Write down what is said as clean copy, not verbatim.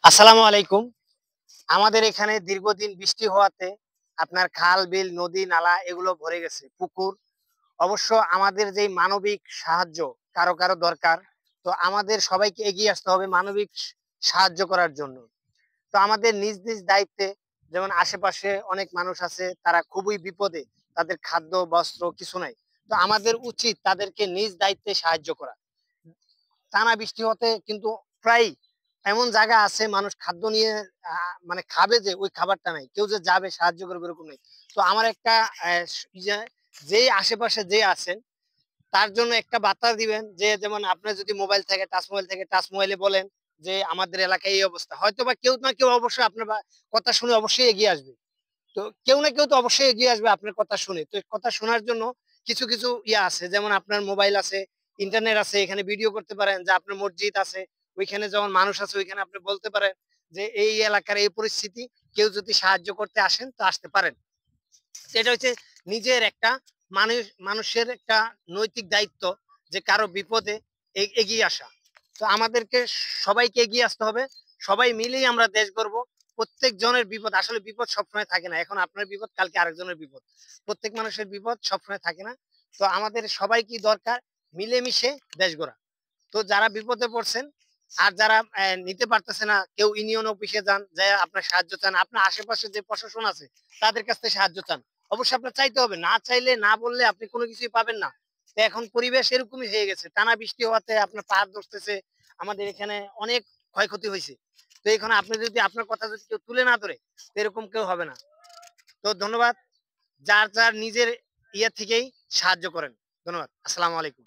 আসসালামু আলাইকুম। আমাদের এখানে দীর্ঘদিন বৃষ্টি হওয়াতে আপনার খাল, বিল, নদী, নালা এগুলো ভরে গেছে। পুকুর। অবশ্য আমাদের যেই মানবিক সাহায্য কারো দরকার। তো আমাদের সবাইকে এগিয়ে আসতে হবে মানবিক সাহায্য করার জন্য। তো আমাদের নিজ দায়িত্বে যেমন আশেপাশে অনেক মানুষ আছে তারা খুবই বিপদে। তাদের খাদ্য, বস্ত্র কিছু নাই। তো আমাদের উচিত তাদেরকে নিজ দায়িত্বে সাহায্য করা। টানা বৃষ্টি হতে কিন্তু প্রায় এমন জায়গা আছে মানুষ খাদ্য নিয়ে মানে খাবে যে ওই খাবারটা নাই, কেউ যে যাবে সাহায্য করবে এরকম নেই। তো আমার একটা যে আশেপাশে যে আছেন তার জন্য একটা বার্তা দিবেন যে যেমন আপনার যদি মোবাইল থাকে টাচ মোবাইলে বলেন যে আমাদের এলাকায় এই অবস্থা, হয়তো বা কেউ না কেউ অবশ্যই আপনার কথা শুনে অবশ্যই এগিয়ে আসবে। তো কেউ না কেউ তো অবশ্যই এগিয়ে আসবে আপনার কথা শুনে। তো কথা শোনার জন্য কিছু ইয়া আছে, যেমন আপনার মোবাইল আছে, ইন্টারনেট আছে, এখানে ভিডিও করতে পারেন, যে আপনার মসজিদ আছে ওইখানে যেমন মানুষ আছে ওইখানে আপনি বলতে পারেন যে এই এলাকার এই পরিস্থিতি, কেউ যদি সাহায্য করতে আসেন তো আসতে পারেন। এটা হচ্ছে নিজের একটা মানুষের একটা নৈতিক দায়িত্ব যে কারো বিপদে এগিয়ে আসা। তো আমাদেরকে সবাইকে এগিয়ে আসতে হবে। সবাই মিলেই আমরা দেশ গড়বো। প্রত্যেক জনের বিপদ, আসলে বিপদ সবসময় থাকে না। এখন আপনার বিপদ, কালকে আরেকজনের বিপদ। প্রত্যেক মানুষের বিপদ সবসময় থাকে না। তো আমাদের সবাই কি দরকার, মিলেমিশে দেশ গড়া। তো যারা বিপদে পড়ছেন আর যারা নিতে পারতেছে না, কেউ ইউনিয়ন অফিসে যান, যে আপনার সাহায্য চান, আপনার আশেপাশে যে প্রশাসন আছে তাদের কাছ থেকে সাহায্য চান। অবশ্যই আপনার চাইতে হবে, না চাইলে না বললে আপনি কোনো কিছুই পাবেন না। তো এখন পরিবেশ এরকমই হয়ে গেছে, টানা বৃষ্টি হওয়াতে আপনার পাহাড় ধরতেছে, আমাদের এখানে অনেক ক্ষয়ক্ষতি হয়েছে। তো এখানে আপনি যদি আপনার কথা যদি কেউ তুলে না ধরে, তো এরকম কেউ হবে না। তো ধন্যবাদ। যার নিজের ইয়ে থেকেই সাহায্য করেন। ধন্যবাদ। আসসালামু আলাইকুম।